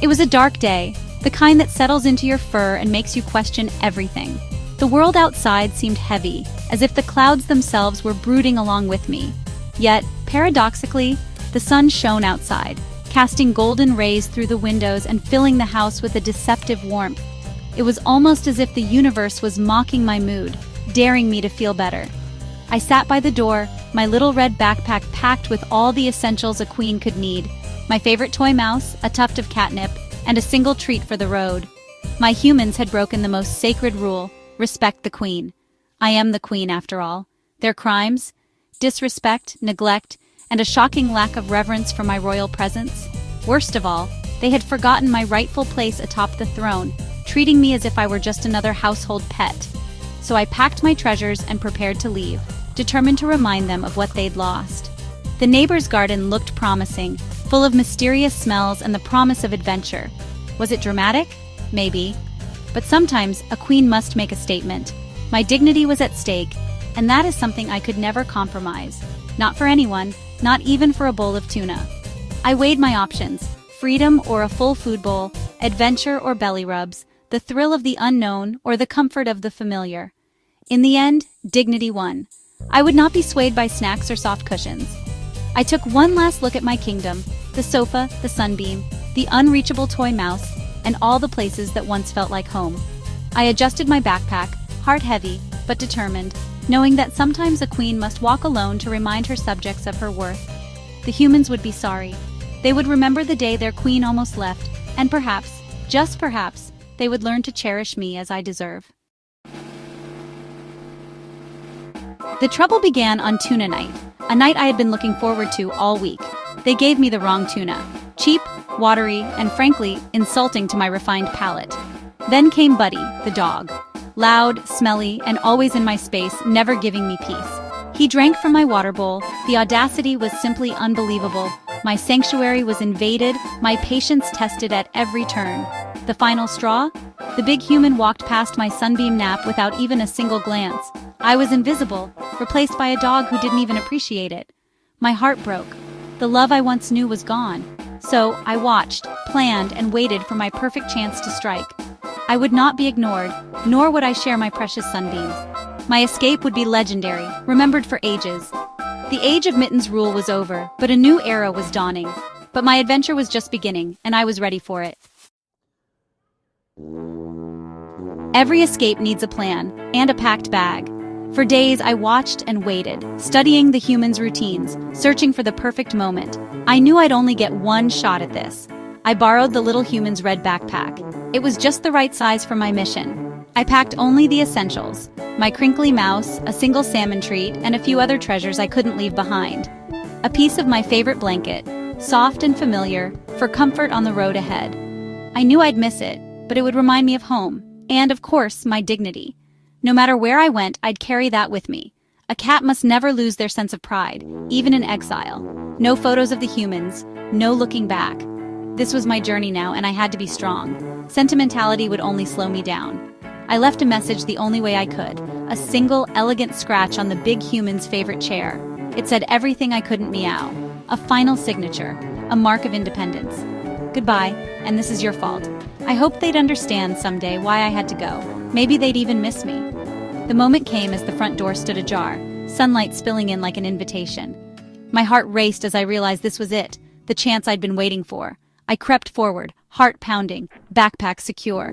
It was a dark day, the kind that settles into your fur and makes you question everything. The world outside seemed heavy, as if the clouds themselves were brooding along with me. Yet, paradoxically, the sun shone outside, casting golden rays through the windows and filling the house with a deceptive warmth. It was almost as if the universe was mocking my mood, daring me to feel better. I sat by the door, my little red backpack packed with all the essentials a queen could need: my favorite toy mouse, a tuft of catnip, and a single treat for the road. My humans had broken the most sacred rule: respect the queen. I am the queen, after all. Their crimes? Disrespect, neglect, and a shocking lack of reverence for my royal presence. Worst of all, they had forgotten my rightful place atop the throne, treating me as if I were just another household pet. So I packed my treasures and prepared to leave, determined to remind them of what they'd lost. The neighbor's garden looked promising, full of mysterious smells and the promise of adventure. Was it dramatic? Maybe. But sometimes a queen must make a statement. My dignity was at stake, and that is something I could never compromise. Not for anyone, not even for a bowl of tuna. I weighed my options: freedom or a full food bowl, adventure or belly rubs, the thrill of the unknown or the comfort of the familiar. In the end, dignity won. I would not be swayed by snacks or soft cushions. I took one last look at my kingdom: the sofa, the sunbeam, the unreachable toy mouse, and all the places that once felt like home. I adjusted my backpack, heart heavy, but determined, knowing that sometimes a queen must walk alone to remind her subjects of her worth. The humans would be sorry. They would remember the day their queen almost left, and perhaps, just perhaps, they would learn to cherish me as I deserve. The trouble began on tuna night, a night I had been looking forward to all week. They gave me the wrong tuna. Cheap, watery, and frankly, insulting to my refined palate. Then came Buddy, the dog. Loud, smelly, and always in my space, never giving me peace. He drank from my water bowl. The audacity was simply unbelievable. My sanctuary was invaded, my patience tested at every turn. The final straw? The big human walked past my sunbeam nap without even a single glance. I was invisible, replaced by a dog who didn't even appreciate it. My heart broke. The love I once knew was gone. So I watched, planned, and waited for my perfect chance to strike. I would not be ignored, nor would I share my precious sunbeams. My escape would be legendary, remembered for ages. The age of Mittens' rule was over, but a new era was dawning. But my adventure was just beginning, and I was ready for it. Every escape needs a plan, and a packed bag. For days I watched and waited, studying the humans' routines, searching for the perfect moment. I knew I'd only get one shot at this. I borrowed the little human's red backpack. It was just the right size for my mission. I packed only the essentials: my crinkly mouse, a single salmon treat, and a few other treasures I couldn't leave behind. A piece of my favorite blanket, soft and familiar, for comfort on the road ahead. I knew I'd miss it, but it would remind me of home, and of course, my dignity. No matter where I went, I'd carry that with me. A cat must never lose their sense of pride, even in exile. No photos of the humans, no looking back. This was my journey now, and I had to be strong. Sentimentality would only slow me down. I left a message the only way I could: a single, elegant scratch on the big human's favorite chair. It said everything I couldn't meow. A final signature, a mark of independence. Goodbye, and this is your fault. I hoped they'd understand someday why I had to go. Maybe they'd even miss me. The moment came as the front door stood ajar, sunlight spilling in like an invitation. My heart raced as I realized this was it, the chance I'd been waiting for. I crept forward, heart pounding, backpack secure.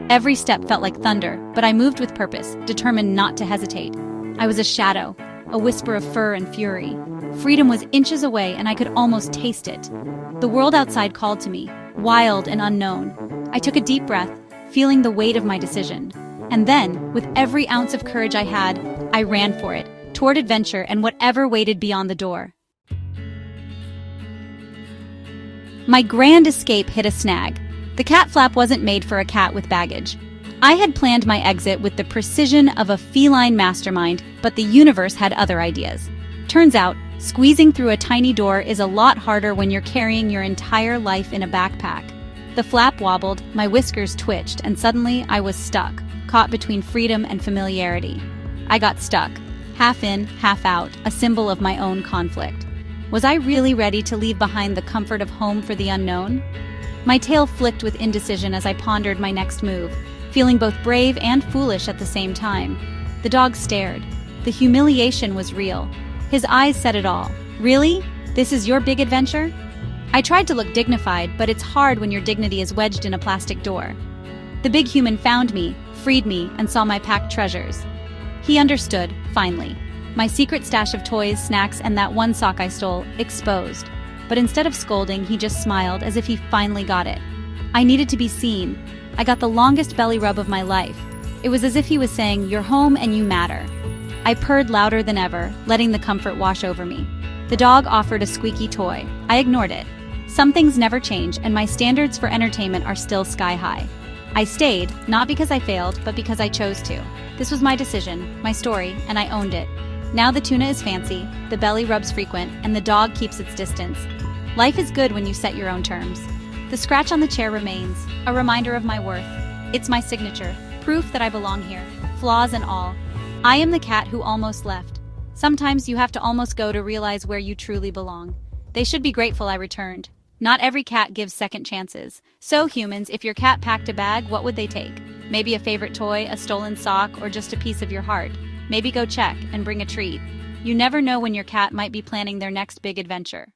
Every step felt like thunder, but I moved with purpose, determined not to hesitate. I was a shadow, a whisper of fur and fury. Freedom was inches away, and I could almost taste it. The world outside called to me, wild and unknown. I took a deep breath, feeling the weight of my decision. And then, with every ounce of courage I had, I ran for it, toward adventure and whatever waited beyond the door. My grand escape hit a snag. The cat flap wasn't made for a cat with baggage. I had planned my exit with the precision of a feline mastermind, but the universe had other ideas. Turns out, squeezing through a tiny door is a lot harder when you're carrying your entire life in a backpack. The flap wobbled, my whiskers twitched, and suddenly I was stuck, caught between freedom and familiarity. I got stuck, half in, half out, a symbol of my own conflict. Was I really ready to leave behind the comfort of home for the unknown? My tail flicked with indecision as I pondered my next move, feeling both brave and foolish at the same time. The dog stared. The humiliation was real. His eyes said it all. Really? This is your big adventure? I tried to look dignified, but it's hard when your dignity is wedged in a plastic door. The big human found me, freed me, and saw my packed treasures. He understood, finally. My secret stash of toys, snacks, and that one sock I stole, exposed. But instead of scolding, he just smiled as if he finally got it. I needed to be seen. I got the longest belly rub of my life. It was as if he was saying, "You're home and you matter." I purred louder than ever, letting the comfort wash over me. The dog offered a squeaky toy. I ignored it. Some things never change, and my standards for entertainment are still sky high. I stayed, not because I failed, but because I chose to. This was my decision, my story, and I owned it. Now the tuna is fancy, the belly rubs frequent, and the dog keeps its distance. Life is good when you set your own terms. The scratch on the chair remains, a reminder of my worth. It's my signature, proof that I belong here, flaws and all. I am the cat who almost left. Sometimes you have to almost go to realize where you truly belong. They should be grateful I returned. Not every cat gives second chances. So humans, if your cat packed a bag, what would they take? Maybe a favorite toy, a stolen sock, or just a piece of your heart. Maybe go check and bring a treat. You never know when your cat might be planning their next big adventure.